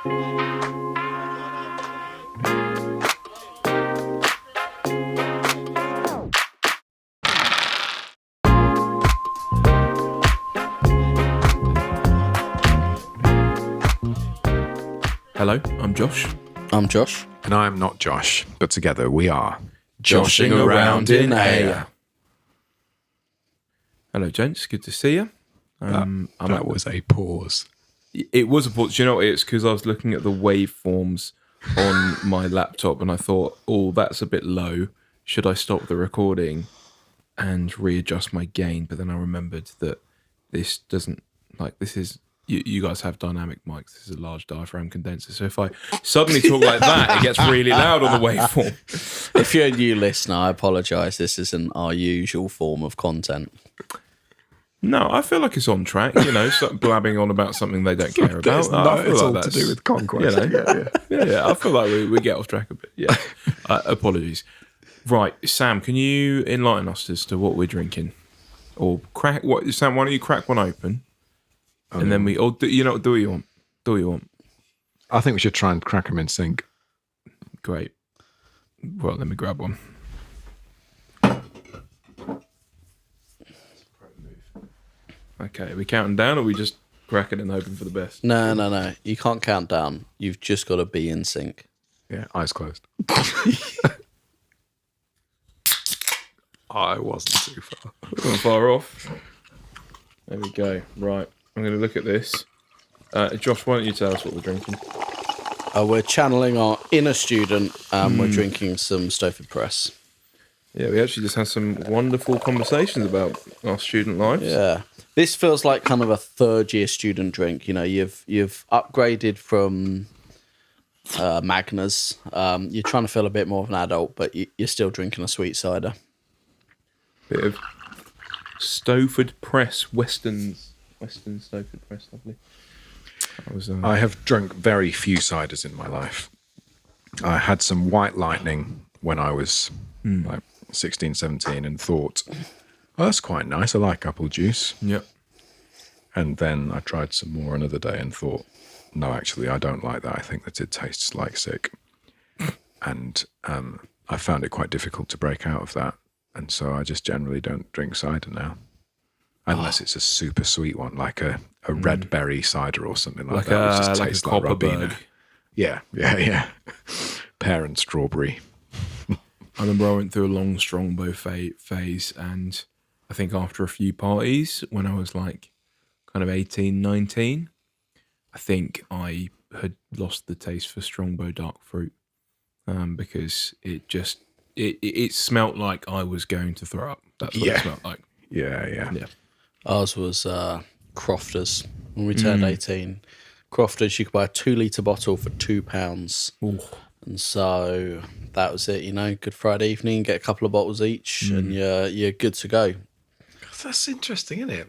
Hello, I'm Josh. I'm Josh. And I'm not Josh, but together we are Joshing around in air. Hello, gents. Good to see you. That was a pause. It was a pause. Do you know what it's because I was looking at the waveforms on my laptop and I thought, oh, that's a bit low. Should I stop the recording and readjust my gain? But then I remembered that this doesn't, this is, you guys have dynamic mics. This is a large diaphragm condenser. So if I suddenly talk like that, it gets really loud on the waveform. If you're a new listener, I apologise. This isn't our usual form of content. No, I feel like it's on track, blabbing on about something they don't care about. It's all to do with Conquest. Yeah, I feel like we get off track a bit. Yeah, apologies. Right, Sam, can you enlighten us as to what we're drinking? Or crack, Sam, why don't you crack one open? And then do what you want. Do what you want. I think we should try and crack them in sync. Great. Well, let me grab one. Okay, are we counting down or are we just cracking and hoping for the best? No. You can't count down. You've just got to be in sync. Yeah, eyes closed. I wasn't too far. Not far off. There we go. Right, I'm going to look at this. Josh, why don't you tell us what we're drinking? We're channeling our inner student and we're drinking some Stoford Press. Yeah, we actually just had some wonderful conversations about our student lives. Yeah. This feels like kind of a third-year student drink. You've upgraded from Magners. You're trying to feel a bit more of an adult, but you're still drinking a sweet cider. Bit of Stoford Press, Western Stoford Press, lovely. I have drunk very few ciders in my life. I had some White Lightning when I was 16, 17 and thought, oh, that's quite nice. I like apple juice. Yep. And then I tried some more another day and thought, no, actually, I don't like that. I think that it tastes like sick. And I found it quite difficult to break out of that. And so I just generally don't drink cider now. Unless it's a super sweet one, like a red berry cider or something like that. Which just tastes like Ribena. Yeah. Pear and strawberry. I remember I went through a long strongbow phase, and I think after a few parties, when I was like kind of 18, 19, I think I had lost the taste for strongbow dark fruit because it smelt like I was going to throw up. That's what it smelled like. Yeah. Ours was Crofters. When we turned 18, Crofters, you could buy a 2-litre bottle for £2. Ooh. And so that was it, Good Friday evening, get a couple of bottles each, and you're good to go. That's interesting, isn't it?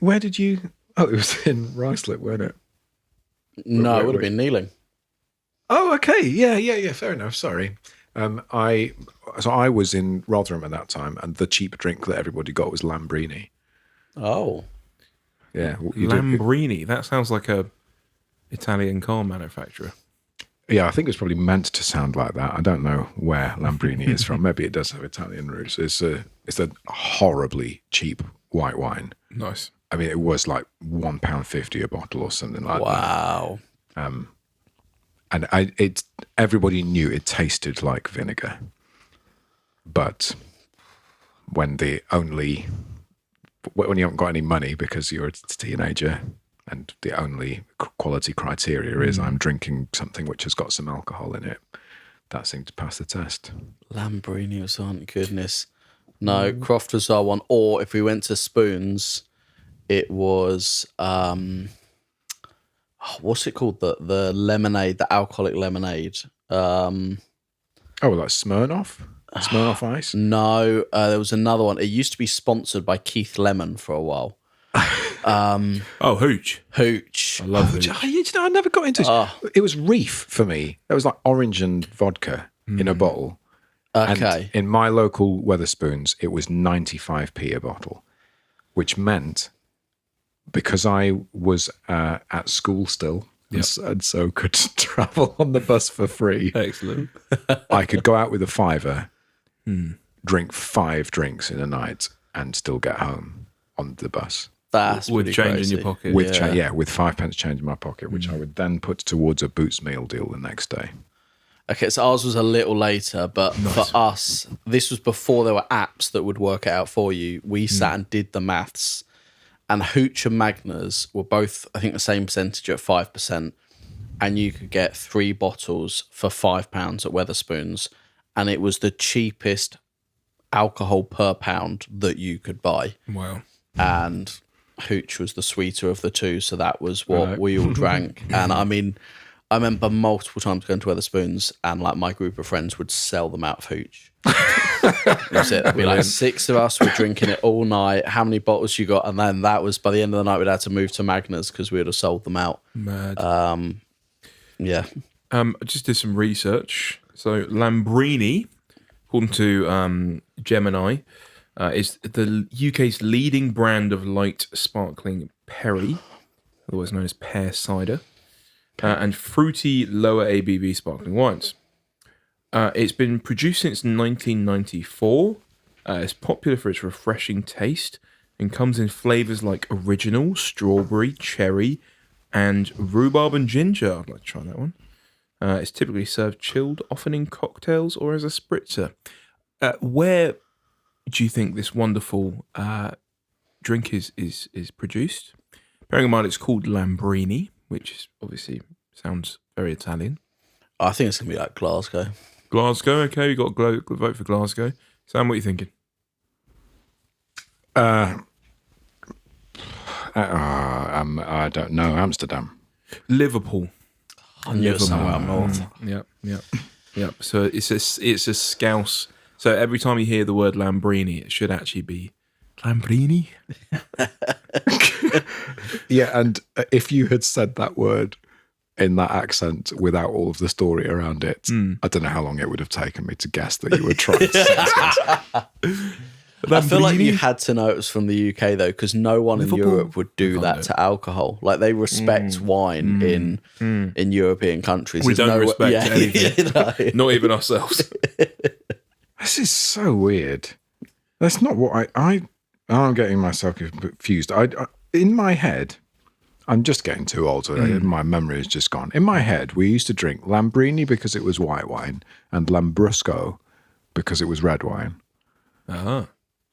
Where did you... Oh, it was in Ruislip, weren't it? No, it would have been Kneeling. Oh, okay. Yeah. Fair enough. Sorry. I was in Rotherham at that time, and the cheap drink that everybody got was Lambrini. Oh. Yeah. Lambrini? That sounds like a Italian car manufacturer. Yeah, I think it's probably meant to sound like that. I don't know where Lambrini is from. Maybe it does have Italian roots. It's a horribly cheap white wine. Nice. I mean, it was like £1.50 a bottle or something like that. Wow. And everybody knew it tasted like vinegar. But when you haven't got any money because you're a teenager, and the only quality criteria is I'm drinking something which has got some alcohol in it, that seemed to pass the test. Lambrini was on, goodness. No, Crofters are one. Or if we went to Spoons, it was, what's it called? The lemonade, the alcoholic lemonade. Like Smirnoff? Smirnoff Ice? No, there was another one. It used to be sponsored by Keith Lemon for a while. Hooch. Hooch. I love Hooch. I never got into it. It was Reef for me. It was like orange and vodka in a bottle. Okay. And in my local Wetherspoons, it was 95p a bottle, which meant because I was at school still and so could travel on the bus for free. Excellent. I could go out with a fiver, drink 5 drinks in a night, and still get home on the bus. That's With pretty change crazy. in your pocket. With 5 pence change in my pocket, which I would then put towards a Boots meal deal the next day. Okay, so ours was a little later, but for us, this was before there were apps that would work it out for you. We sat and did the maths, and Hooch and Magners were both, I think, the same percentage at 5%, and you could get 3 bottles for £5 at Weatherspoons, and it was the cheapest alcohol per pound that you could buy. Wow. And Hooch was the sweeter of the two, so that was what we all drank. And I mean, I remember multiple times going to Weatherspoons, and like my group of friends would sell them out of Hooch. That's it. There'd be like 6 of us were drinking it all night. How many bottles you got? And then that was by the end of the night, we'd had to move to Magners because we would have sold them out. Mad. Yeah. I just did some research. So Lambrini, according to Gemini, is the UK's leading brand of light sparkling perry, otherwise known as pear cider, and fruity lower ABV sparkling wines. It's been produced since 1994. It's popular for its refreshing taste and comes in flavours like original, strawberry, cherry, and rhubarb and ginger. I'd like to try that one. It's typically served chilled, often in cocktails or as a spritzer. Where do you think this wonderful drink is produced? Bearing in mind it's called Lambrini, which is obviously sounds very Italian. I think it's going to be like Glasgow. Glasgow, okay, you got to vote for Glasgow. Sam, what are you thinking? I don't know. Amsterdam. Liverpool. I knew it was somewhere up north. Yep. So it's a scouse. So every time you hear the word Lambrini, it should actually be Lambrini. Yeah, and if you had said that word in that accent without all of the story around it, I don't know how long it would have taken me to guess that you were trying to say it. I feel like you had to know it was from the UK though, because no one Liverpool. in Europe would do that to alcohol. Like they respect wine in European countries. We There's don't no respect anything. Not even ourselves. This is so weird. That's not what I'm getting myself confused. I in my head, I'm just getting too old. My memory is just gone. In my head, we used to drink Lambrini because it was white wine and Lambrusco because it was red wine.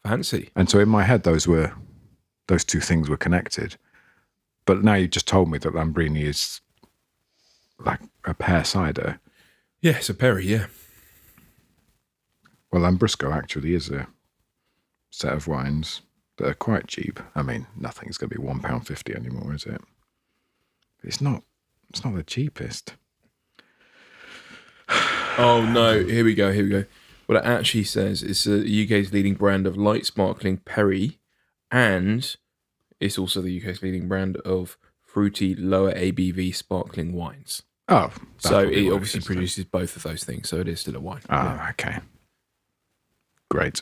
Fancy. And so in my head, those 2 things were connected. But now you just told me that Lambrini is like a pear cider. Yeah, it's a perry, yeah. Well, Lambrusco actually is a set of wines that are quite cheap. I mean, nothing's going to be £1.50 anymore, is it? It's not the cheapest. Oh no, here we go. What it actually says is the UK's leading brand of light sparkling perry, and it's also the UK's leading brand of fruity lower ABV sparkling wines. Oh, so it obviously produces both of those things, so it is still a wine. Oh, okay. Great.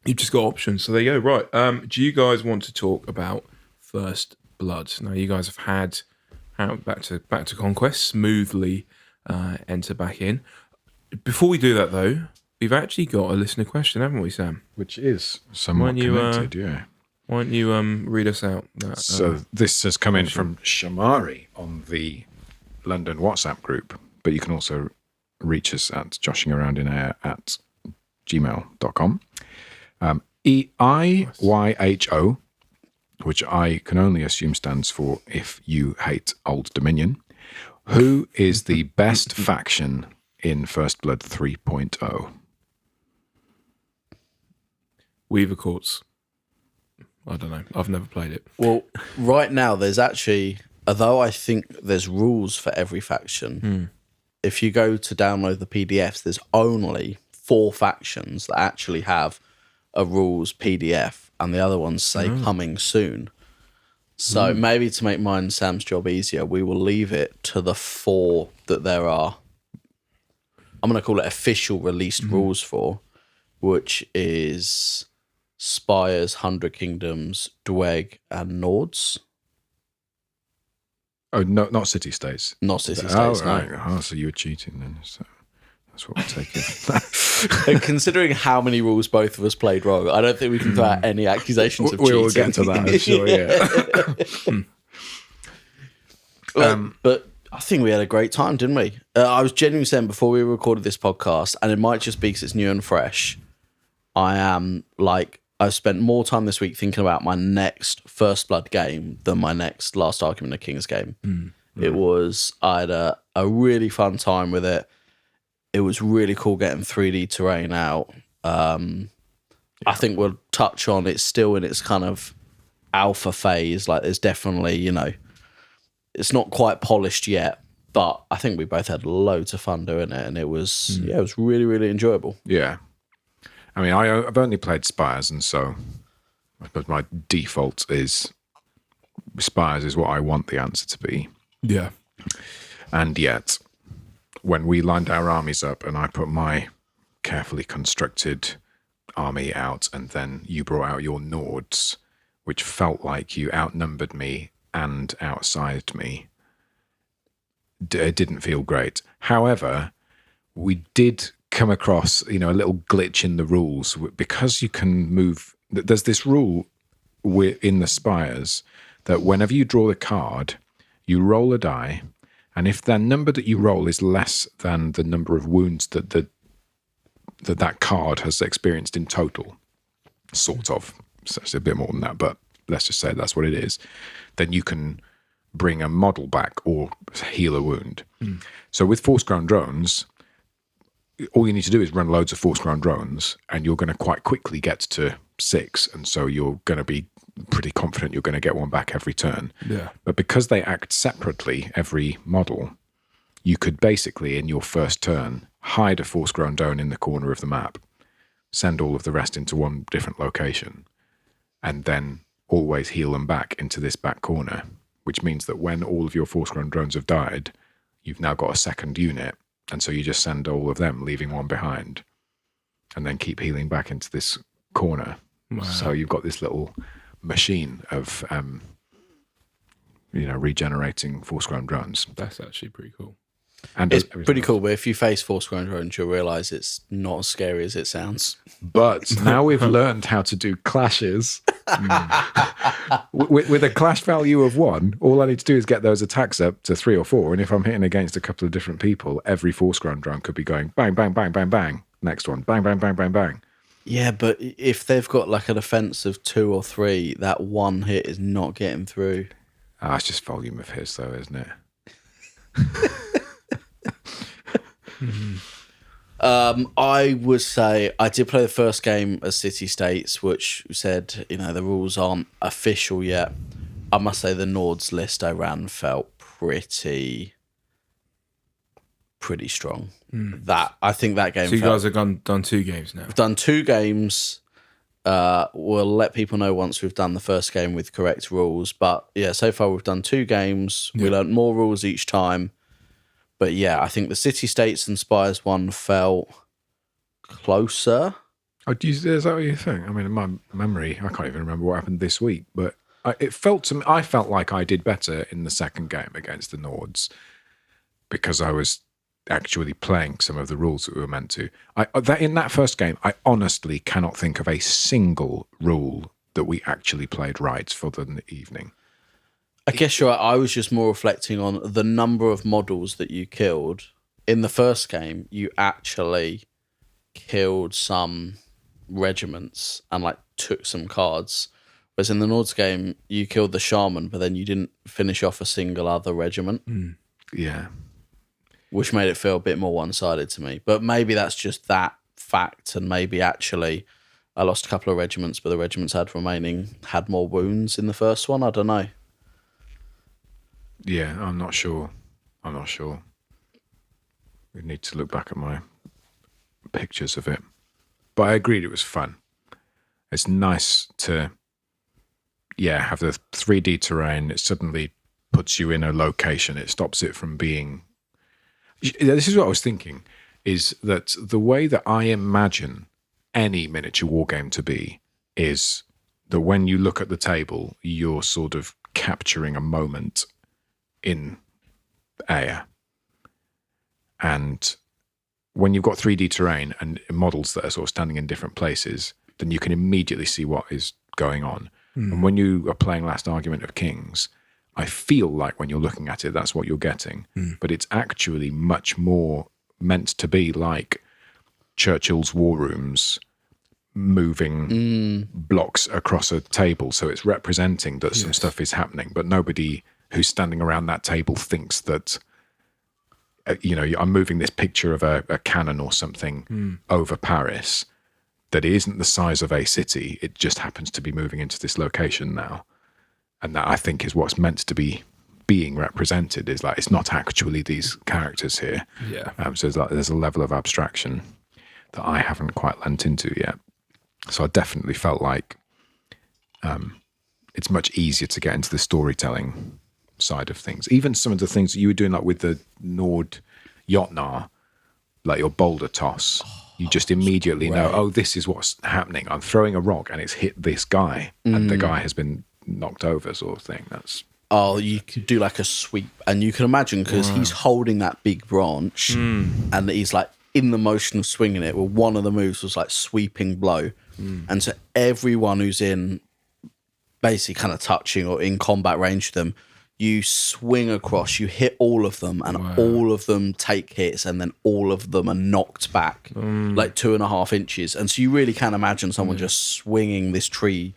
You've just got options, so there you go. Right, do you guys want to talk about First Blood? Now, you guys have had back to Conquest, smoothly enter back in. Before we do that, though, we've actually got a listener question, haven't we, Sam? Which is somewhat connected, yeah. Why don't you read us out that? So this has come in from Shamari on the London WhatsApp group, but you can also reach us at joshingaroundinair@gmail.com. EIYHO, which I can only assume stands for If You Hate Old Dominion. Who is the best faction in First Blood 3.0? Weaver Courts. I don't know. I've never played it. Well, right now there's actually, although I think there's rules for every faction, if you go to download the PDFs, there's only 4 factions that actually have a rules PDF, and the other ones say coming soon. So maybe to make mine and Sam's job easier, we will leave it to the 4 that there are. I'm going to call it official released rules for, which is Spires, 100 Kingdoms, Dweg, and Nords. Oh, no, not city states. Not city Oh, states, right. no. Oh, so you were cheating then. So that's what we're taking. And considering how many rules both of us played wrong, I don't think we can throw out any accusations of we cheating. will get to that, I'm sure, yeah. But I think we had a great time, didn't we? I was genuinely saying before we recorded this podcast, and it might just be because it's new and fresh, I've spent more time this week thinking about my next First Blood game than my next Last Argument of Kings game. I had a really fun time with it. It was really cool getting 3D terrain out. I think we'll touch on it's still in its kind of alpha phase. Like there's definitely, it's not quite polished yet, but I think we both had loads of fun doing it, and it was it was really, really enjoyable. Yeah. I mean, I've only played Spires, and so I suppose my default is Spires is what I want the answer to be. Yeah. And yet, when we lined our armies up and I put my carefully constructed army out, and then you brought out your Nords, which felt like you outnumbered me and outsized me, it didn't feel great. However, we did come across, a little glitch in the rules because you can move. There's this rule in the Spires that whenever you draw the card, you roll a die, and if the number that you roll is less than the number of wounds that card has experienced in total, sort of, so it's a bit more than that, but let's just say that's what it is, then you can bring a model back or heal a wound. So with Force-Grown Drones, all you need to do is run loads of Force-Grown Drones, and you're going to quite quickly get to 6, and so you're going to be pretty confident you're going to get one back every turn. Yeah. But because they act separately, every model, you could basically, in your first turn, hide a Force-Grown Drone in the corner of the map, send all of the rest into one different location, and then always heal them back into this back corner, which means that when all of your Force-Grown Drones have died, you've now got a second unit, and so you just send all of them, leaving one behind, and then keep healing back into this corner. Wow. So you've got this little machine of, regenerating Force-Grown Drones. That's actually pretty cool. And It's everything pretty else. cool, but if you face Force-Grown Drones, you'll realise it's not as scary as it sounds. But now we've learned how to do clashes. with a clash value of 1, all I need to do is get those attacks up to 3 or 4. And if I'm hitting against a couple of different people, every Force-Grown Drone could be going bang, bang, bang, bang, bang. Next one, bang, bang, bang, bang, bang. Yeah, but if they've got like a defense of 2 or 3, that one hit is not getting through. It's just volume of his, though, isn't it? I would say I did play the first game as City States, which said, the rules aren't official yet. I must say the Nords list I ran felt pretty strong. I think that game So you guys have done 2 games now. We've done 2 games. We'll let people know once we've done the first game with correct rules. But yeah, so far we've done 2 games. We learned more rules each time. But yeah, I think the City States and Spires one felt closer. Is that what you think? I mean, in my memory, I can't even remember what happened this week, but I felt like I did better in the second game against the Nords because I was actually playing some of the rules that we were meant to. In that first game, I honestly cannot think of a single rule that we actually played right for the evening. I guess you're right. I was just more reflecting on the number of models that you killed. In the first game, you actually killed some regiments and took some cards. Whereas in the Nords game, you killed the shaman, but then you didn't finish off a single other regiment. Yeah. Which made it feel a bit more one-sided to me. But maybe that's just that fact, and maybe actually I lost a couple of regiments, but the regiments had more wounds in the first one. I don't know. Yeah, I'm not sure. We need to look back at my pictures of it. But I agreed it was fun. It's nice to, have the 3D terrain. It suddenly puts you in a location. It stops it from being... This is what I was thinking, is that the way that I imagine any miniature war game to be is that when you look at the table, you're sort of capturing a moment in air. And when you've got 3D terrain and models that are sort of standing in different places, then you can immediately see what is going on. And when you are playing Last Argument of Kings, I feel like when you're looking at it, that's what you're getting. But it's actually much more meant to be like Churchill's war rooms moving blocks across a table. So it's representing that some stuff is happening, but nobody who's standing around that table thinks that, I'm moving this picture of a cannon or something over Paris, that it isn't the size of a city. It just happens to be moving into this location now. And that, I think, is what's meant to be being represented, is like, it's not actually these characters here. Yeah. So there's a level of abstraction that I haven't quite lent into yet. So I definitely felt like it's much easier to get into the storytelling side of things. Even some of the things that you were doing, like with the Nord Jotnar, like your boulder toss, you just immediately know, this is what's happening. I'm throwing a rock and it's hit this guy, and the guy has been knocked over, sort of thing. That's you could do like a sweep, and you can imagine, because he's holding that big branch, and he's like in the motion of swinging it. Well, one of the moves was like sweeping blow, and so everyone who's in basically kind of touching or in combat range with them, you swing across, you hit all of them, and all of them take hits, and then all of them are knocked back like 2.5 inches. And so you really can imagine someone just swinging this tree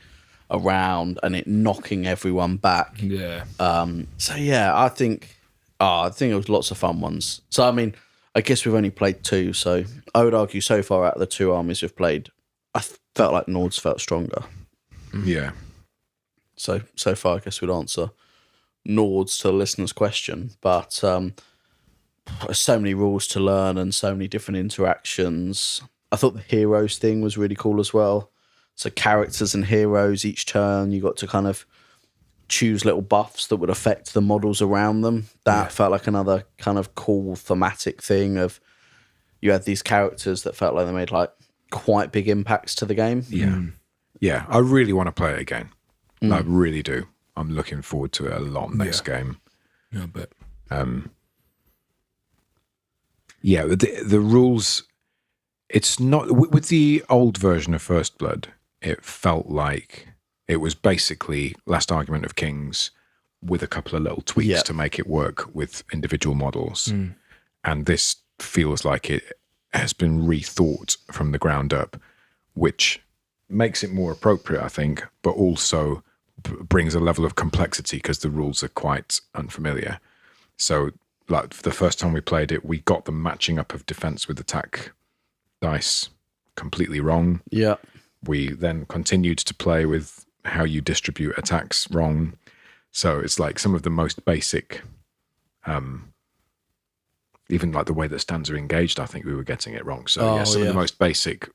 around and it knocking everyone back. Yeah. So yeah, I think it was lots of fun ones. So I mean, I guess we've only played 2, so I would argue so far out of the 2 armies we've played, I felt like Nord's felt stronger. yeah. So far, I guess we'd answer Nords to the listener's question, but so many rules to learn and so many different interactions. I thought the heroes thing was really cool as well. So characters and heroes each turn, you got to kind of choose little buffs that would affect the models around them. That felt like another kind of cool thematic thing of, you had these characters that felt like they made like quite big impacts to the game. Yeah, I really want to play it again. I really do. I'm looking forward to it a lot next game. Yeah, but the rules, it's not with the old version of First Blood, it felt like it was basically Last Argument of Kings with a couple of little tweaks to make it work with individual models. And this feels like it has been rethought from the ground up, which makes it more appropriate, I think, but also brings a level of complexity because the rules are quite unfamiliar. So, like, the first time we played it, we got the matching up of defense with attack dice completely wrong. Yeah. We then continued to play with how you distribute attacks wrong. So it's like some of the most basic, even like the way that stands are engaged, I think we were getting it wrong. So some of the most basic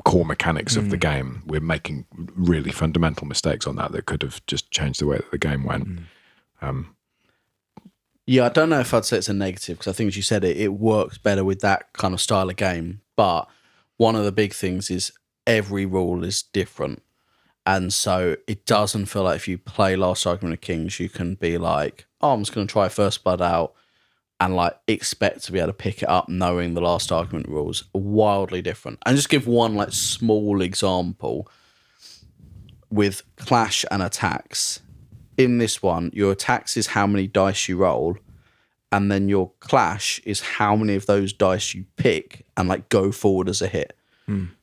core mechanics of the game, we're making really fundamental mistakes on that could have just changed the way that the game went. Yeah, I don't know if I'd say it's a negative, because I think, as you said, it works better with that kind of style of game. But one of the big things is every rule is different. And so it doesn't feel like if you play Last Argument of Kings, you can be like, I'm just going to try First Blood out and like expect to be able to pick it up knowing the Last Argument rules. Wildly different. And just give one like small example with clash and attacks. In this one, your attacks is how many dice you roll, and then your clash is how many of those dice you pick and like go forward as a hit.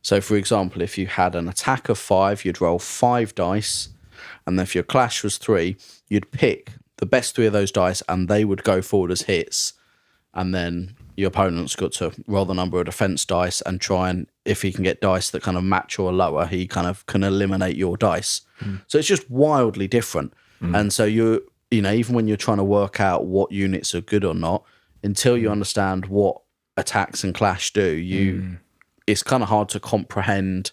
So for example, if you had an attack of 5, you'd roll 5 dice, and then if your clash was 3, you'd pick the best 3 of those dice and they would go forward as hits. And then your opponent's got to roll the number of defense dice and try, and if he can get dice that kind of match or lower, he kind of can eliminate your dice. So it's just wildly different. And so you know, even when you're trying to work out what units are good or not, until you understand what attacks and clash do, it's kind of hard to comprehend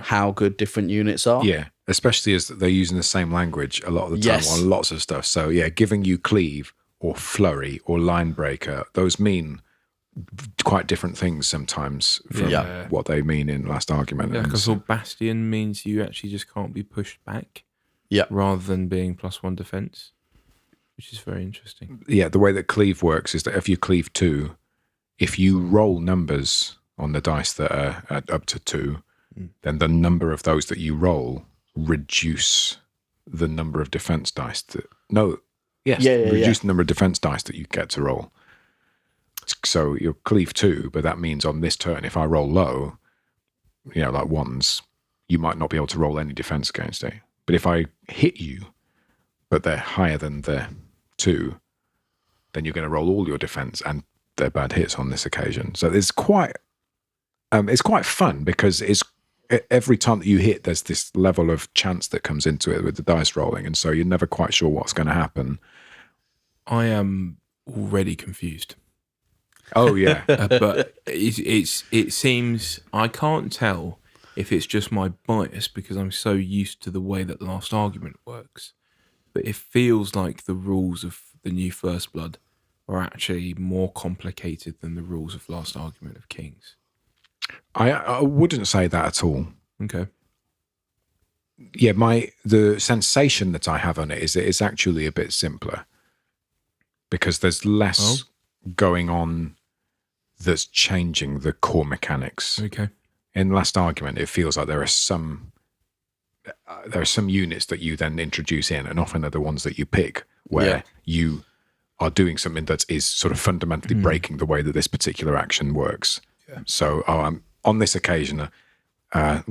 how good different units are. Yeah, especially as they're using the same language a lot of the time on lots of stuff. So yeah, giving you cleave or flurry or line breaker, those mean quite different things sometimes from what they mean in Last Argument. Yeah, because Bastion means you actually just can't be pushed back. Yeah. Rather than being +1 defense, which is very interesting. Yeah, the way that cleave works is that if you cleave 2, if you roll numbers on the dice that are up to 2, then the number of those that you roll reduce the number of defense dice reduce the number of defense dice that you get to roll. So you'll cleave 2, but that means on this turn, if I roll low, like 1s, you might not be able to roll any defense against it. But if I hit you, but they're higher than the 2, then you're going to roll all your defense, and they're bad hits on this occasion. So it's quite fun because it's every time that you hit, there's this level of chance that comes into it with the dice rolling, and so you're never quite sure what's going to happen. I am already confused. Oh yeah, but it seems I can't tell if it's just my bias because I'm so used to the way that Last Argument works. But it feels like the rules of the new First Blood are actually more complicated than the rules of Last Argument of Kings. I wouldn't say that at all. Okay. Yeah, the sensation that I have on it is that it's actually a bit simpler because there's less going on that's changing the core mechanics. Okay. In Last Argument, it feels like there are some units that you then introduce in, and often they're the ones that you pick where you are doing something that is sort of fundamentally breaking the way that this particular action works. Yeah. So on this occasion, I've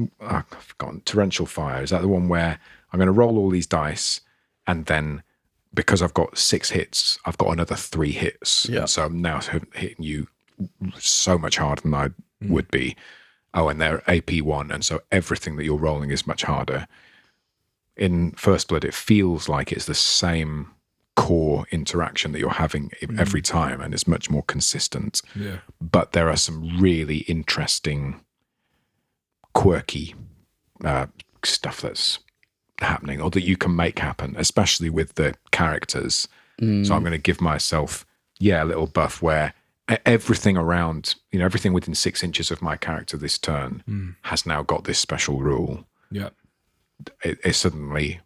forgotten, Torrential Fire. Is that the one where I'm going to roll all these dice, and then because I've got 6 hits, I've got another 3 hits. Yeah. So I'm now hitting you so much harder than I would be. Oh, and they're AP1, and so everything that you're rolling is much harder. In First Blood, it feels like it's the same core interaction that you're having every time, and it's much more consistent. Yeah. But there are some really interesting, quirky stuff that's happening, or that you can make happen, especially with the characters. So I'm going to give myself, a little buff where everything around, everything within 6 inches of my character this turn has now got this special rule. Yeah. It suddenly,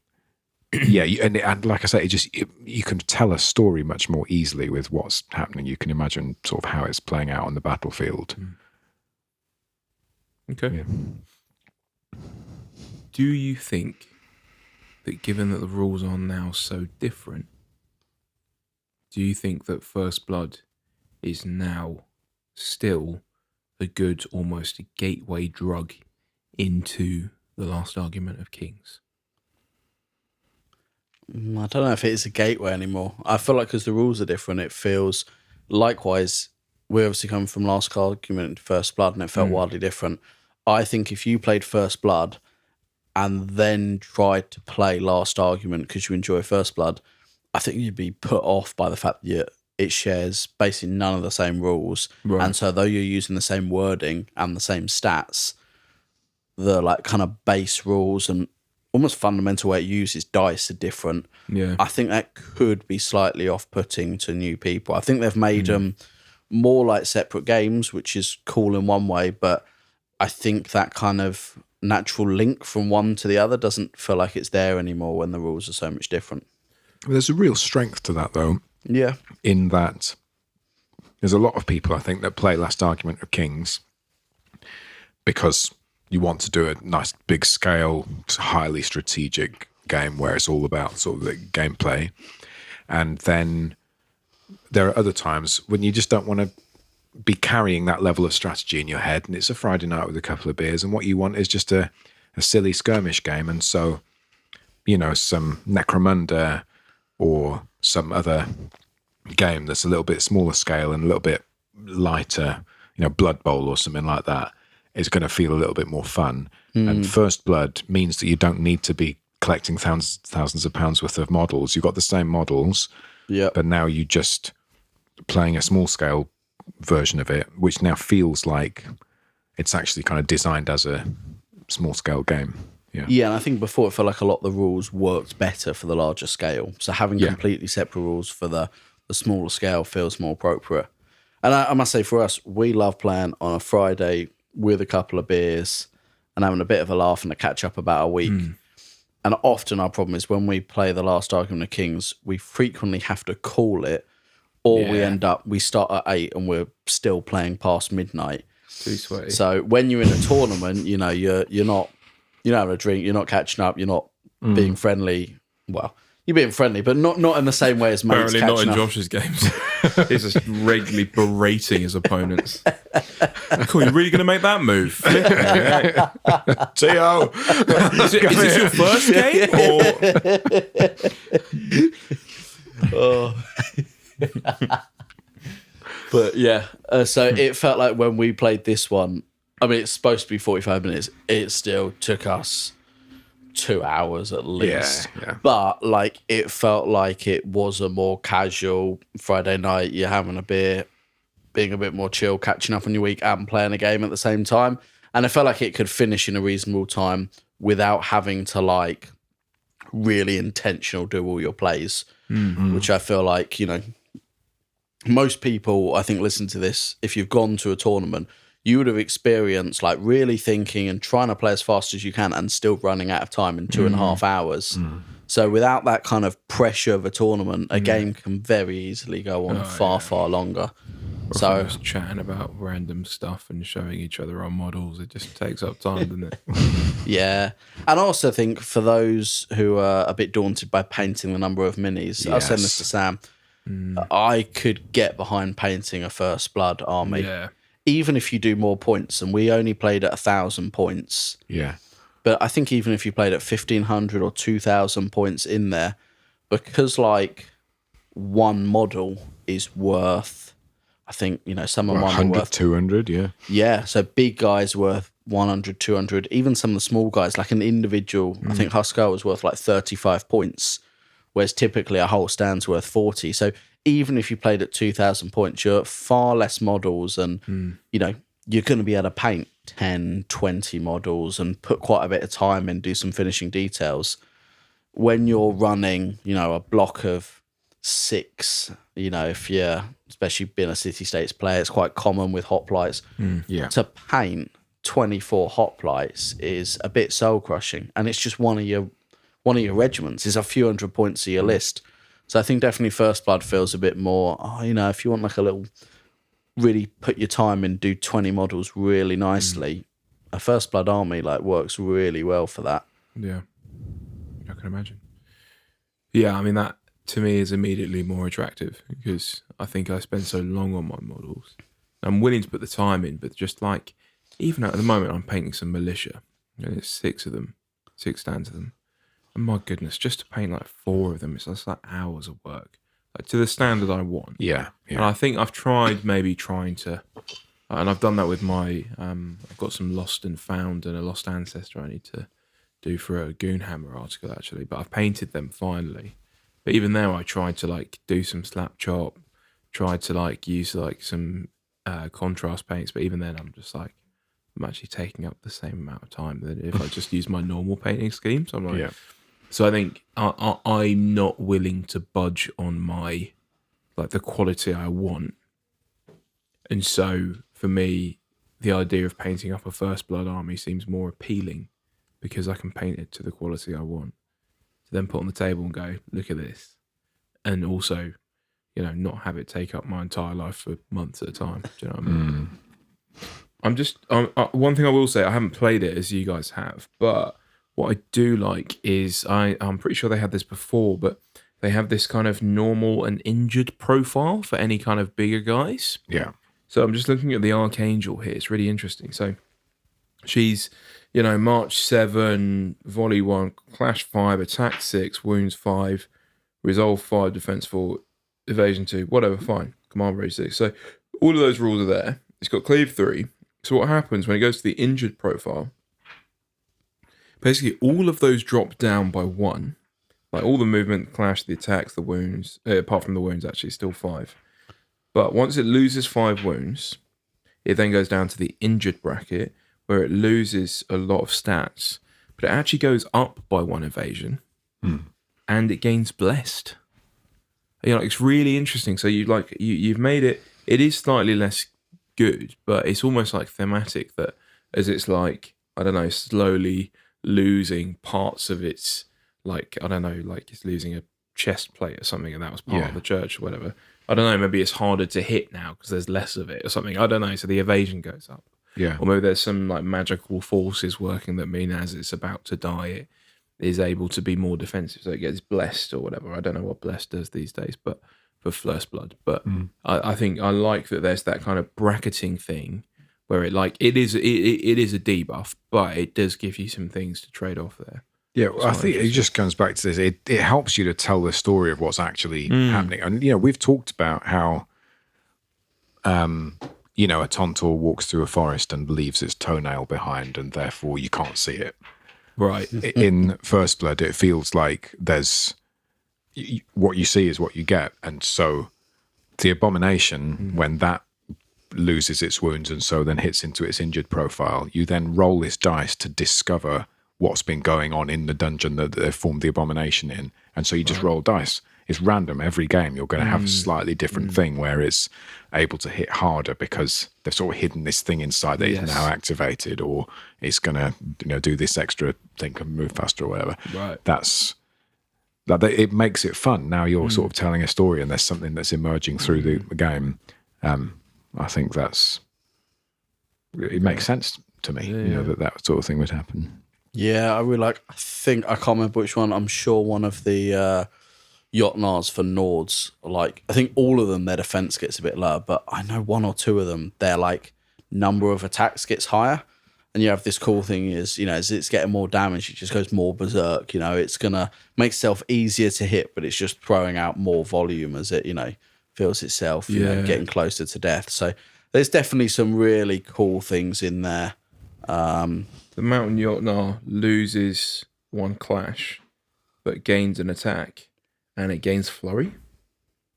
and like I say, you can tell a story much more easily with what's happening. You can imagine sort of how it's playing out on the battlefield. Okay. Yeah. Do you think that given that the rules are now so different, do you think that First Blood is now still a good, almost a gateway drug into the Last Argument of Kings? I don't know if it is a gateway anymore. I feel like because the rules are different, it feels likewise. We obviously come from Last Argument and First Blood, and it felt wildly different. I think if you played First Blood and then tried to play Last Argument because you enjoy First Blood, I think you'd be put off by the fact that it shares basically none of the same rules. Right. And so though you're using the same wording and the same stats, the like kind of base rules and almost fundamental way it uses dice are different. Yeah. I think that could be slightly off-putting to new people. I think they've made them more like separate games, which is cool in one way, but I think that kind of natural link from one to the other doesn't feel like it's there anymore when the rules are so much different. There's a real strength to that, though. Yeah. In that there's a lot of people, I think, that play Last Argument of Kings because you want to do a nice big scale, highly strategic game where it's all about sort of the gameplay. And then there are other times when you just don't want to be carrying that level of strategy in your head, and it's a Friday night with a couple of beers, and what you want is just a silly skirmish game. And so, some Necromunda or some other game that's a little bit smaller scale and a little bit lighter, Blood Bowl or something like that, is going to feel a little bit more fun. And First Blood means that you don't need to be collecting thousands of pounds worth of models. You've got the same models, but now you just playing a small scale version of it, which now feels like it's actually kind of designed as a small scale game. Yeah, and I think before it felt like a lot of the rules worked better for the larger scale. So having completely separate rules for the smaller scale feels more appropriate. And I must say, for us, we love playing on a Friday with a couple of beers and having a bit of a laugh and a catch up about a week. And often our problem is when we play the Last Argument of Kings, we frequently have to call it, or we start at 8 and we're still playing past midnight. Too sweaty. So when you're in a tournament, you're not having a drink, you're not catching up, you're not being friendly. Well, you're being friendly, but not in the same way as mates Apparently catching not in up. Josh's games. He's just regularly berating his opponents. Cool, you're really going to make that move? T.O. Is this your first game? Or But yeah, so it felt like when we played this one, I mean, it's supposed to be 45 minutes. It still took us 2 hours at least. Yeah. But like, it felt like it was a more casual Friday night. You're having a beer, being a bit more chill, catching up on your week and playing a game at the same time. And I felt like it could finish in a reasonable time without having to like really intentional do all your plays, which I feel like, most people, I think, listen to this. If you've gone to a tournament, you would have experienced like really thinking and trying to play as fast as you can and still running out of time in 2.5 hours. So without that kind of pressure of a tournament, a game can very easily go on far longer. So just chatting about random stuff and showing each other our models, it just takes up time, doesn't it? yeah. And I also think for those who are a bit daunted by painting the number of minis, I'll send this to Sam. I could get behind painting a First Blood army. Yeah. Even if you do more points, and we only played at 1,000 points. Yeah. But I think even if you played at 1,500 or 2,000 points in there, because like one model is worth, I think, some of mine are 100, worth 200, yeah. Yeah, so big guys worth 100, 200. Even some of the small guys, like an individual, I think Huskar was worth like 35 points, whereas typically a whole stand's worth 40. So even if you played at 2,000 points, you're at far less models and, you're going to be able to paint 10, 20 models and put quite a bit of time in, do some finishing details. When you're running, a block of 6, if you're, especially being a City States player, it's quite common with hoplites. Yeah. To paint 24 hoplites is a bit soul crushing, and it's just one of your regiments. It's a few hundred points of your list. So I think definitely First Blood feels a bit more, if you want like a little, really put your time in, do 20 models really nicely, a First Blood army like works really well for that. Yeah. I can imagine. Yeah, I mean, that to me is immediately more attractive because I think I spend so long on my models. I'm willing to put the time in, but just like, even at the moment, I'm painting some militia. There's 6 of them, 6 stands of them. And my goodness, just to paint like 4 of them, it's just like hours of work. Like to the standard I want. Yeah. And I think I've trying to, and I've done that with my, I've got some lost and found and a lost ancestor I need to do for a Goonhammer article actually, but I've painted them finally. But even there, I tried to like do some slap chop, tried to like use like some contrast paints, but even then I'm just like, I'm actually taking up the same amount of time than if I just use my normal painting scheme. So I'm like, so I think I'm not willing to budge on my, like the quality I want. And so for me, the idea of painting up a First Blood army seems more appealing because I can paint it to the quality I want. To then put on the table and go, look at this. And also, not have it take up my entire life for months at a time. Do you know what I mean? I'm just, one thing I will say, I haven't played it as you guys have, but what I do like is, I'm pretty sure they had this before, but they have this kind of normal and injured profile for any kind of bigger guys. Yeah. So I'm just looking at the Archangel here. It's really interesting. So she's, March 7, volley 1, clash 5, attack 6, wounds 5, resolve 5, defense 4, evasion 2, whatever, fine. Command rate 6. So all of those rules are there. It's got cleave 3. So what happens when it goes to the injured profile, basically all of those drop down by 1. Like all the movement, the clash, the attacks, the wounds, apart from the wounds actually, still 5. But once it loses 5 wounds, it then goes down to the injured bracket where it loses a lot of stats, but it actually goes up by 1 evasion and it gains blessed. It's really interesting. So you've made it, it is slightly less good, but it's almost like thematic that as it's like, I don't know, slowly losing parts of its like, I don't know, like he's losing a chest plate or something, and that was part Yeah. of the church or whatever. I don't know, maybe it's harder to hit now because there's less of it or something. I don't know, so the evasion goes up. Yeah. Or maybe there's some like magical forces working that mean as it's about to die, it is able to be more defensive, so it gets blessed or whatever. I don't know what blessed does these days, but for first blood. But I think I like that there's that kind of bracketing thing where it like it is a debuff, but it does give you some things to trade off there. Yeah, well, I think it just comes back to this. It helps you to tell the story of what's actually happening. And, we've talked about how, a Tontor walks through a forest and leaves its toenail behind, and therefore you can't see it. Right. In First Blood, it feels like there's what you see is what you get. And so the Abomination, when that loses its wounds and so then hits into its injured profile, you then roll this dice to discover what's been going on in the dungeon that they've formed the Abomination in. And so you just roll dice. It's random. Every game you're going to have a slightly different thing where it's able to hit harder because they've sort of hidden this thing inside that is now activated, or it's going to do this extra thing, can move faster or whatever. Right. It makes it fun. Now you're sort of telling a story and there's something that's emerging through the game. I think it makes sense to me, that sort of thing would happen. Yeah, I really like. I think I can't remember which one. I'm sure one of the Jotnars for Nords. Like, I think all of them, their defense gets a bit lower, but I know one or two of them, their like number of attacks gets higher. And you have this cool thing is, as it's getting more damage, it just goes more berserk. It's gonna make itself easier to hit, but it's just throwing out more volume as it, feels itself, getting closer to death. So there's definitely some really cool things in there. The Mountain Jotnar loses one clash, but gains an attack, and it gains flurry.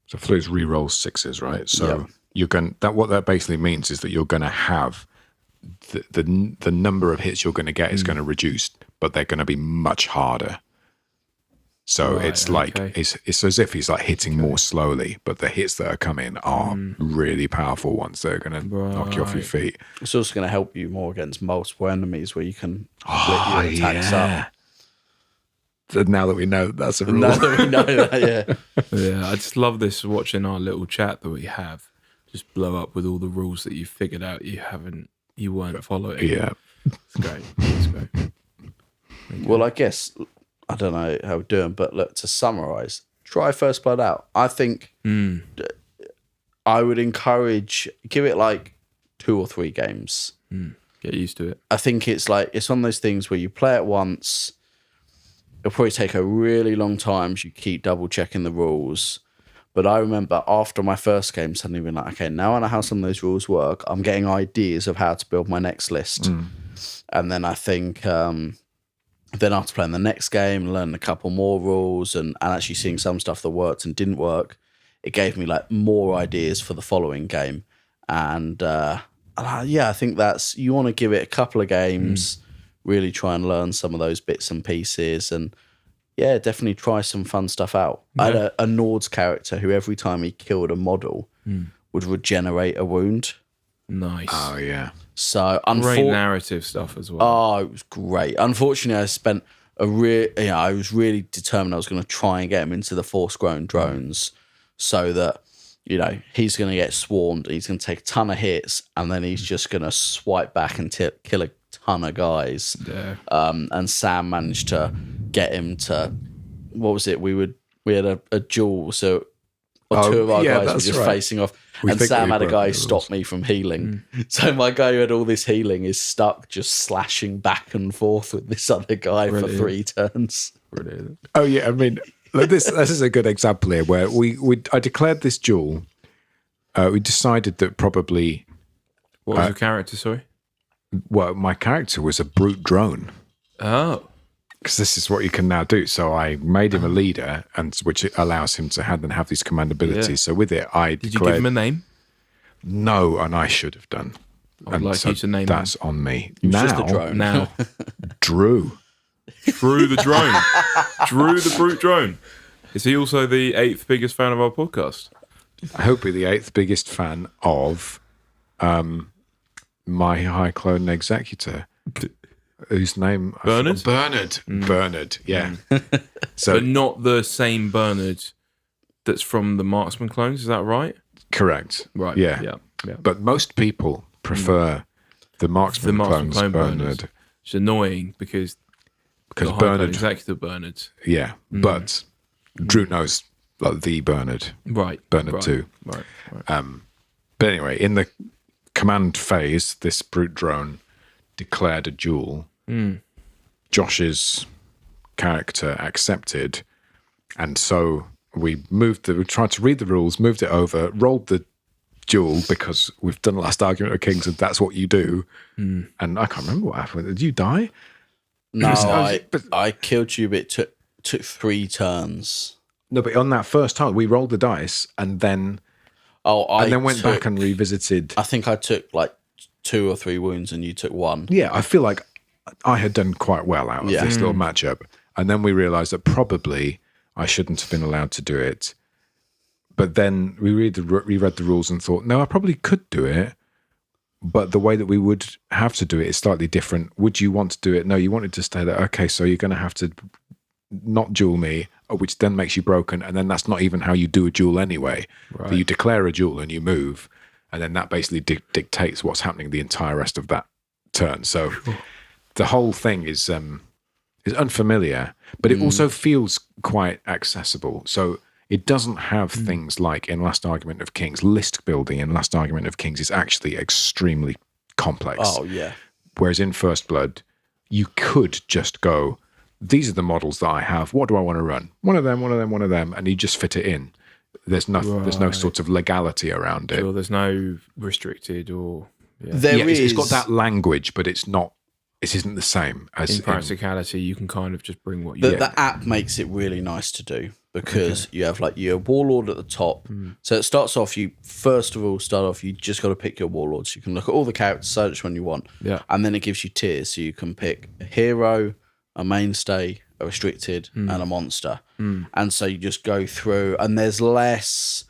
So flurries re-rolls sixes, right? So what that basically means is that you're going to have the number of hits you're going to get is going to reduce, but they're going to be much harder. So it's like it's as if he's like hitting more slowly, but the hits that are coming are really powerful ones. They're going to knock you off your feet. It's also going to help you more against multiple enemies where you can split your attacks up. So now that we know that's a rule. Now that we know that, Yeah, I just love this, watching our little chat that we have just blow up with all the rules that you figured out you weren't following. Yeah. It's great. It's great. Well, I guess, I don't know how we're doing, but look, to summarize, try First Blood out. I think I would encourage, give it like 2 or 3 games. Get used to it. I think it's one of those things where you play it once, it'll probably take a really long time as you keep double checking the rules. But I remember after my first game, suddenly being like, okay, now I know how some of those rules work. I'm getting ideas of how to build my next list. And then I think then after playing the next game, learning a couple more rules and actually seeing some stuff that worked and didn't work, it gave me like more ideas for the following game. And I think you want to give it a couple of games, really try and learn some of those bits and pieces, and definitely try some fun stuff out. I had a Nord's character who every time he killed a model would regenerate a wound. Nice. Oh, yeah. So great narrative stuff as well. Oh, it was great. Unfortunately, I spent I was really determined I was going to try and get him into the force-grown drones so that, he's going to get swarmed, he's going to take a ton of hits, and then he's just going to swipe back and kill a ton of guys. Yeah. And Sam managed to get him to, what was it? We had a duel, so 2 of our guys were just facing off. And Sam had a guy stop me from healing. So my guy who had all this healing is stuck just slashing back and forth with this other guy for 3 turns. Brilliant. Oh, yeah. I mean, this is a good example here where I declared this duel. We decided that probably... What was your character, sorry? Well, my character was a brute drone. Oh. Because this is what you can now do. So I made him a leader, which allows him to have these command abilities. Yeah. So with it, Did you give him a name? No, and I should have done. I'd like you to name that's on me. Now, just a drone. Now. Drew. Drew the drone. Drew the brute drone. Is he also the 8th biggest fan of our podcast? I hope you're the 8th biggest fan of my High Clone Executor. whose name? Bernard? Bernard, yeah. So But not the same Bernard that's from the Marksman clones, is that right? correct. Right. Yeah. Yeah. But most people prefer the Marksman, Marksman clones clone Bernard. Bernard. It's annoying because Because the High Clone Bernard, Executive Bernard. yeah. But Drew knows like the Bernard. Right. Bernard right, too. Right. But anyway, in the command phase, this brute drone declared a duel. Josh's character accepted, and so we tried to read the rules, moved it over, rolled the duel because we've done Last Argument of Kings, and that's what you do. And I can't remember what happened. Did you die? No, I killed you, but it took 3 turns. No, but on that first time, we rolled the dice, and then went back and revisited. I think I took like 2 or 3 wounds, and you took 1. Yeah, I feel like I had done quite well out of this little matchup. And then we realised that probably I shouldn't have been allowed to do it. But then we reread the rules and thought, no, I probably could do it. But the way that we would have to do it is slightly different. Would you want to do it? No, you wanted to stay there. Okay, so you're going to have to not duel me, which then makes you broken. And then that's not even how you do a duel anyway. Right. But you declare a duel and you move. And then that basically dictates what's happening the entire rest of that turn. So the whole thing is unfamiliar, but it also feels quite accessible. So it doesn't have things like in Last Argument of Kings. List building in Last Argument of Kings is actually extremely complex. Oh, yeah. Whereas in First Blood, you could just go, these are the models that I have. What do I want to run? One of them, and you just fit it in. There's no sort of legality around it. Sure, there's no restricted or... Yeah. There is. It's got that language, but it's not. It isn't the same as In practicality, you can kind of just bring what you The app makes it really nice to do because you have like your warlord at the top. So it starts off, you just got to pick your warlords. You can look at all the characters, search which one you want. Yeah. And then it gives you tiers. So you can pick a hero, a mainstay, a restricted, and a monster. And so you just go through, and there's less,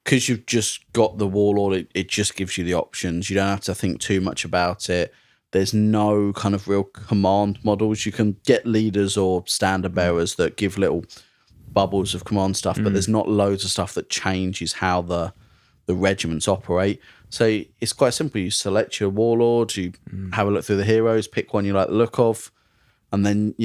because you've just got the warlord, it just gives you the options. You don't have to think too much about it. There's no kind of real command models. You can get leaders or standard bearers that give little bubbles of command stuff, but there's not loads of stuff that changes how the regiments operate. So it's quite simple. You select your warlord, you have a look through the heroes, pick one you like the look of, and then,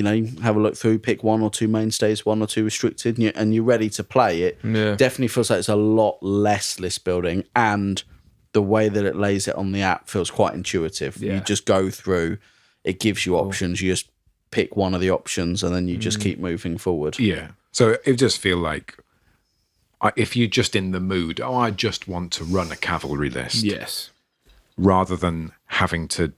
have a look through, pick 1 or 2 mainstays, 1 or 2 restricted, and you're ready to play it. Yeah. Definitely feels like it's a lot less list building, and the way that it lays it on the app feels quite intuitive. Yeah. You just go through, it gives you options, you just pick one of the options, and then you just keep moving forward. Yeah. So it just feel like if you're just in the mood, I just want to run a cavalry list. Yes. Rather than having to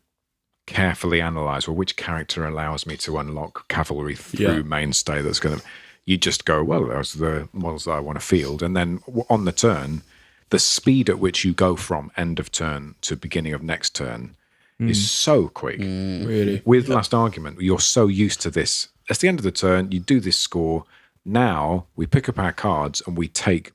carefully analyse, which character allows me to unlock cavalry through mainstay that's going to... You just go, well, those are the models that I want to field. And then on the turn, the speed at which you go from end of turn to beginning of next turn is so quick. Really? With Last Argument, you're so used to this. At the end of the turn, you do this score. Now we pick up our cards and we take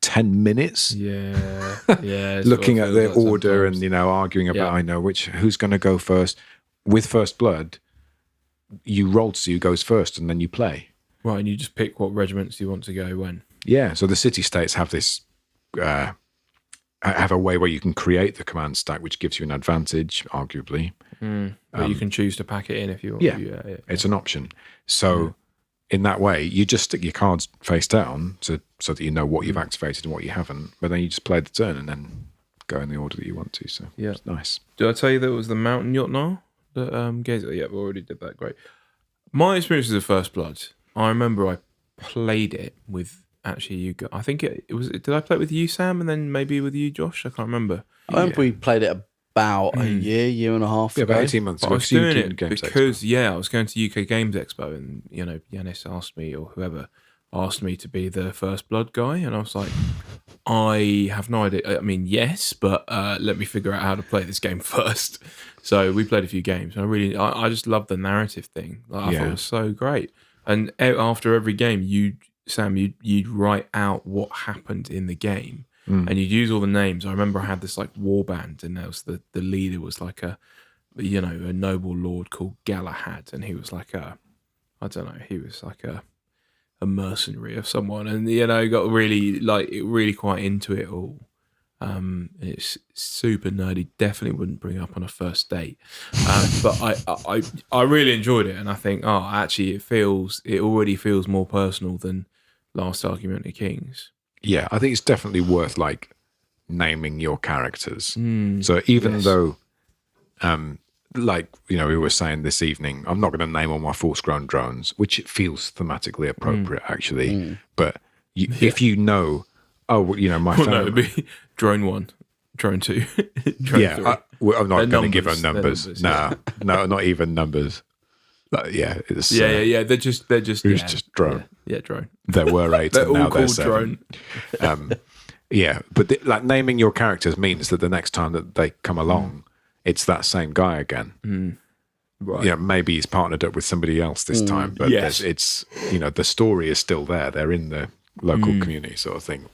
10 minutes Yeah. Yeah. looking at the order sometimes. and, arguing about, who's going to go first. With First Blood, you roll to see who goes first and then you play. Right, and you just pick what regiments you want to go when. Yeah, so the city-states have this... have a way where you can create the command stack, which gives you an advantage, arguably. But you can choose to pack it in if you want. Yeah, Yeah. it's an option. So in that way, you just stick your cards face down so that you know what you've activated and what you haven't. But then you just play the turn and then go in the order that you want to. So it's nice. Did I tell you that it was the Mountain Yacht now? That yeah, we already did that. Great. My experience of First Blood, I remember I played it with actually you. I think it was. Did I play it with you, Sam, and then maybe with you, Josh? I can't remember. I remember we played it about a year and a half ago. About 18 months But ago. I was doing it Games because I was going to UK Games Expo, and Yanis asked me, or whoever asked me to be the First Blood guy, and I was like, I have no idea. I mean, yes, but let me figure out how to play this game first. So we played a few games. And I just loved the narrative thing. I thought it was so great. And after every game, you'd write out what happened in the game, and you'd use all the names. I remember I had this like war band, and there was the leader was like a you know, a noble lord called Galahad, and he was like a, I don't know, he was like a mercenary of someone, and you know, got really quite into it all. It's super nerdy. Definitely wouldn't bring up on a first date. But I really enjoyed it, and I think, oh, actually, it already feels more personal than Last Argument of Kings. Yeah, I think it's definitely worth like naming your characters. So even though, like, you know, we were saying this evening, I'm not going to name all my force-grown drones, which it feels thematically appropriate actually. But if you know, oh, well, you know, my Well, no, family. it'd be Drone 1, Drone 2, Drone 3. I'm not They're going to give her numbers, numbers. they're No, not even numbers. Yeah, it's Yeah. They're just just drone. Yeah, Drone. There were 8, They're and now all there's called 7. Drone. Yeah, but like naming your characters means that the next time that they come along, it's that same guy again. Right. You know, maybe he's partnered up with somebody else this time, but Yes. it's, you know, the story is still there. They're in the local community sort of thing.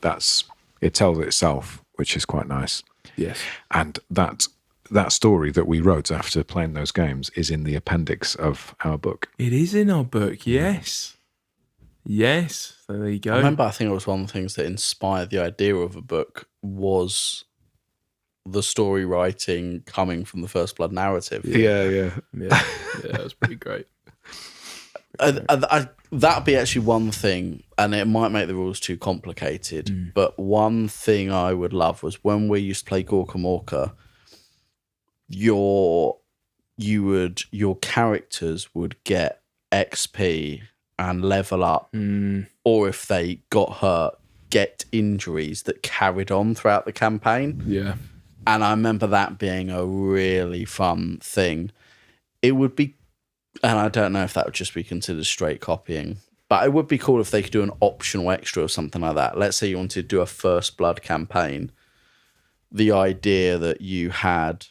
It tells itself, which is quite nice. Yes. And that story that we wrote after playing those games is in the appendix of our book. It is in our book, yes. Yes. So there you go. I remember, I think it was one of the things that inspired the idea of a book was the story writing coming from the First Blood narrative. Yeah. Yeah, that was pretty great. That'd be actually one thing, and it might make the rules too complicated, but one thing I would love was when we used to play Gorka Morka, your characters would get XP and level up, or if they got hurt, get injuries that carried on throughout the campaign. Yeah. And I remember that being a really fun thing. It would be, and I don't know if that would just be considered straight copying, but it would be cool if they could do an optional extra or something like that. Let's say you wanted to do a First Blood campaign. The idea that you had,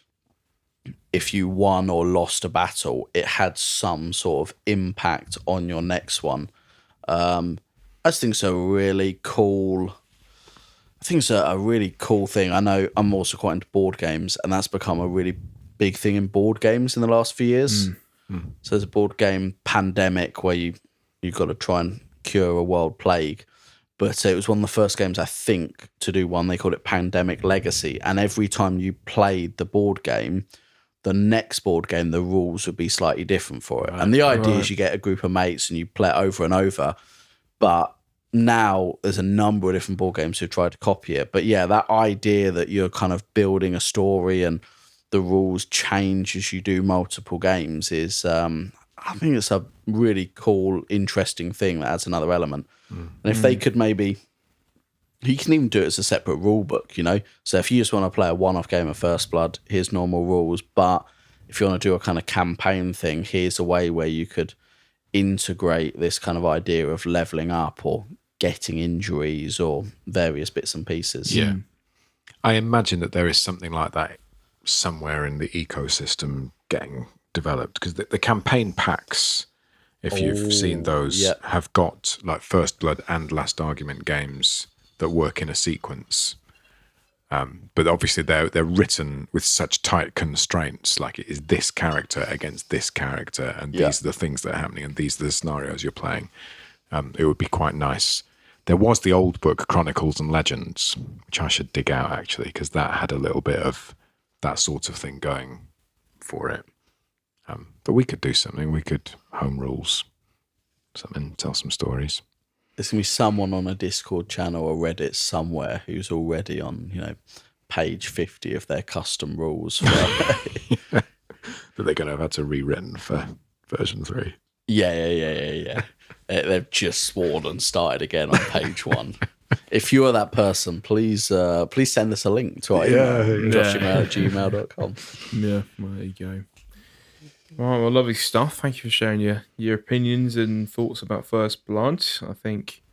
if you won or lost a battle, it had some sort of impact on your next one. I just think it's a really cool. I think it's a really cool thing. I know I'm also quite into board games, and that's become a really big thing in board games in the last few years. So there's a board game Pandemic where you've got to try and cure a world plague. But it was one of the first games, I think, to do one. They called it Pandemic Legacy. And every time you played the board game, the next board game, the rules would be slightly different for it. And the idea is you get a group of mates and you play it over and over. But now there's a number of different board games who've tried to copy it. But yeah, that idea that you're kind of building a story and the rules change as you do multiple games is, I think it's a really cool, interesting thing that adds another element. And if they could maybe, you can even do it as a separate rule book, you know? So if you just want to play a one-off game of First Blood, here's normal rules. But if you want to do a kind of campaign thing, here's a way where you could integrate this kind of idea of leveling up or getting injuries or various bits and pieces. Yeah. I imagine that there is something like that somewhere in the ecosystem getting developed, because the campaign packs, if you've seen those, have got like First Blood and Last Argument games that work in a sequence. But obviously they're written with such tight constraints, like it is this character against this character, and these are the things that are happening, and these are the scenarios you're playing. It would be quite nice. There was the old book, Chronicles and Legends, which I should dig out actually, because that had a little bit of that sort of thing going for it. But we could do something. We could home rules something, tell some stories. There's going to be someone on a Discord channel or Reddit somewhere who's already on, you know, page 50 of their custom rules. That they're going to have had to rewritten for version 3. Yeah. They've just sworn and started again on page 1. If you are that person, please send us a link to our email, joshemail@gmail.com. Yeah, well, there you go. All right, well, lovely stuff. Thank you for sharing your opinions and thoughts about First Blood. I think,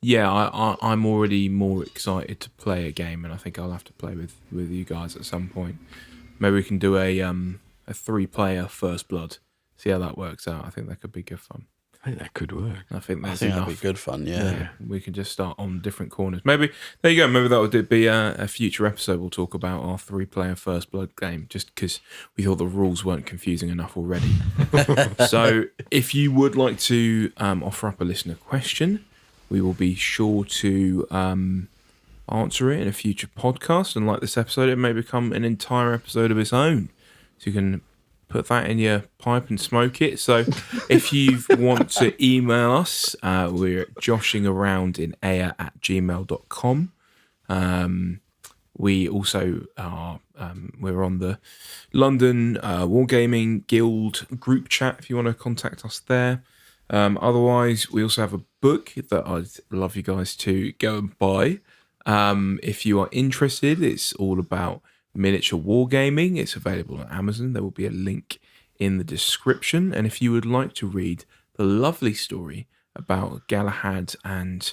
I'm already more excited to play a game, and I think I'll have to play with you guys at some point. Maybe we can do a 3-player First Blood. See how that works out. I think that could be good fun. I think that could work. I think I that's think enough. that'd be good fun. Yeah. We can just start on different corners. Maybe there you go. Maybe that would be a future episode. We'll talk about our 3-player First Blood game, just because we thought the rules weren't confusing enough already. So, if you would like to offer up a listener question, we will be sure to answer it in a future podcast. And like this episode, it may become an entire episode of its own. So you can put that in your pipe and smoke it. So if you want to email us, we're at joshingaroundinaya@gmail.com. We also are we're on the London Wargaming Guild group chat if you want to contact us there. Otherwise, we also have a book that I'd love you guys to go and buy. If you are interested, it's all about miniature wargaming. It's available on Amazon. There will be a link in the description. And if you would like to read the lovely story about Galahad and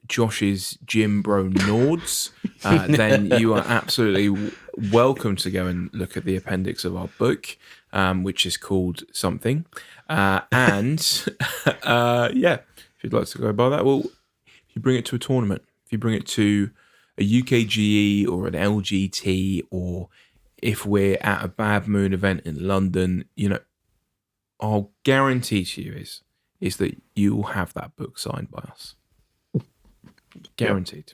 Josh's Jim Bro Nords, then you are absolutely welcome to go and look at the appendix of our book, which is called something. Yeah, if you'd like to go buy that, well, if you bring it to a tournament, if you bring it to a UKGE or an LGT, or if we're at a Bad Moon event in London, I'll guarantee to you is that you will have that book signed by us. Guaranteed.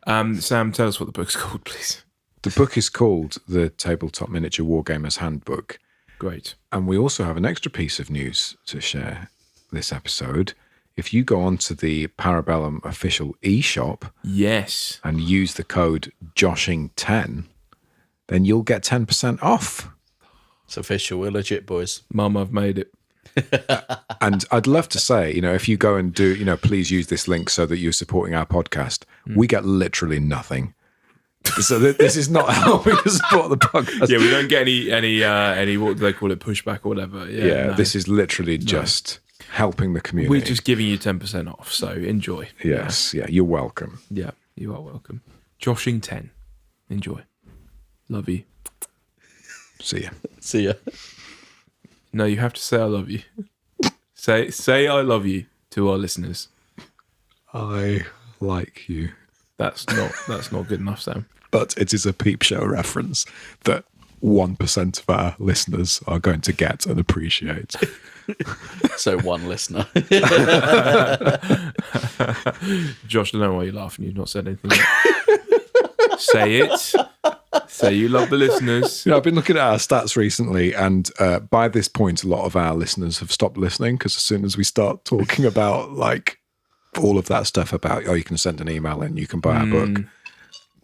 Sam, tell us what the book's called, please. The book is called The Tabletop Miniature Wargamers Handbook. Great. And we also have an extra piece of news to share this episode. If you go onto the Parabellum official eShop, yes, and use the code JOSHING10, then you'll get 10% off. It's official. We're legit, boys. Mum, I've made it. And I'd love to say, if you go and do, please use this link so that you're supporting our podcast. We get literally nothing. So this is not helping to support the podcast. Yeah, we don't get any what do they call it, pushback or whatever. Yeah, no. This is literally just helping the community. We're just giving you 10% off, so enjoy. Yes, yeah, you're welcome. Yeah, you are welcome. Joshing 10. Enjoy. Love you. See ya. See ya. No, you have to say I love you. Say I love you to our listeners. I like you. That's not good enough, Sam. But it is a Peep Show reference that 1% of our listeners are going to get and appreciate. So one listener. Josh, I don't know why you're laughing. You've not said anything yet. Say it. Say you love the listeners. I've been looking at our stats recently, and by this point, a lot of our listeners have stopped listening because as soon as we start talking about all of that stuff about, you can send an email and you can buy our book.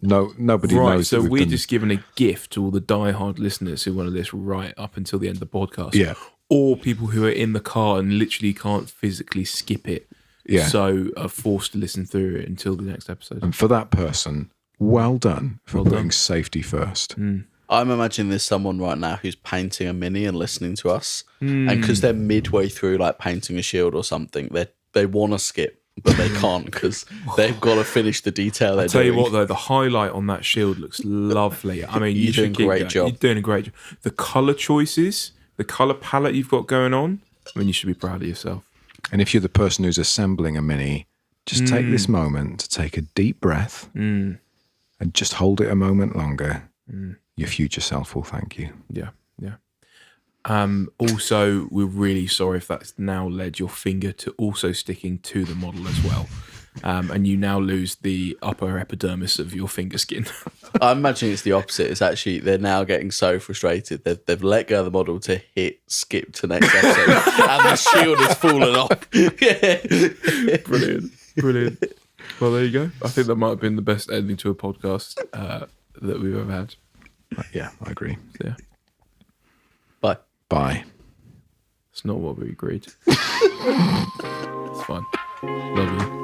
No, nobody knows. So we're just giving a gift to all the diehard listeners who want to listen right up until the end of the podcast. Yeah. Or people who are in the car and literally can't physically skip it. Yeah. So are forced to listen through it until the next episode. And for that person, well done for putting safety first. I'm imagining there's someone right now who's painting a mini and listening to us. And because they're midway through painting a shield or something, they want to skip. But they can't because they've got to finish the detail they're Tell doing. you what, though, the highlight on that shield looks lovely. I mean, You're doing a great job. You're doing a great job. The colour choices, the colour palette you've got going on, you should be proud of yourself. And if you're the person who's assembling a mini, just take this moment to take a deep breath and just hold it a moment longer. Your future self will thank you. Yeah, yeah. Also, we're really sorry if that's now led your finger to also sticking to the model as well. And you now lose the upper epidermis of your finger skin. I'm imagining it's the opposite. It's actually, they're now getting so frustrated. They've let go of the model to hit skip to next episode. And the shield has fallen off. Brilliant. Well, there you go. I think that might have been the best ending to a podcast that we've ever had. Yeah, I agree. So, yeah. Bye. It's not what we agreed. It's fine. Love you.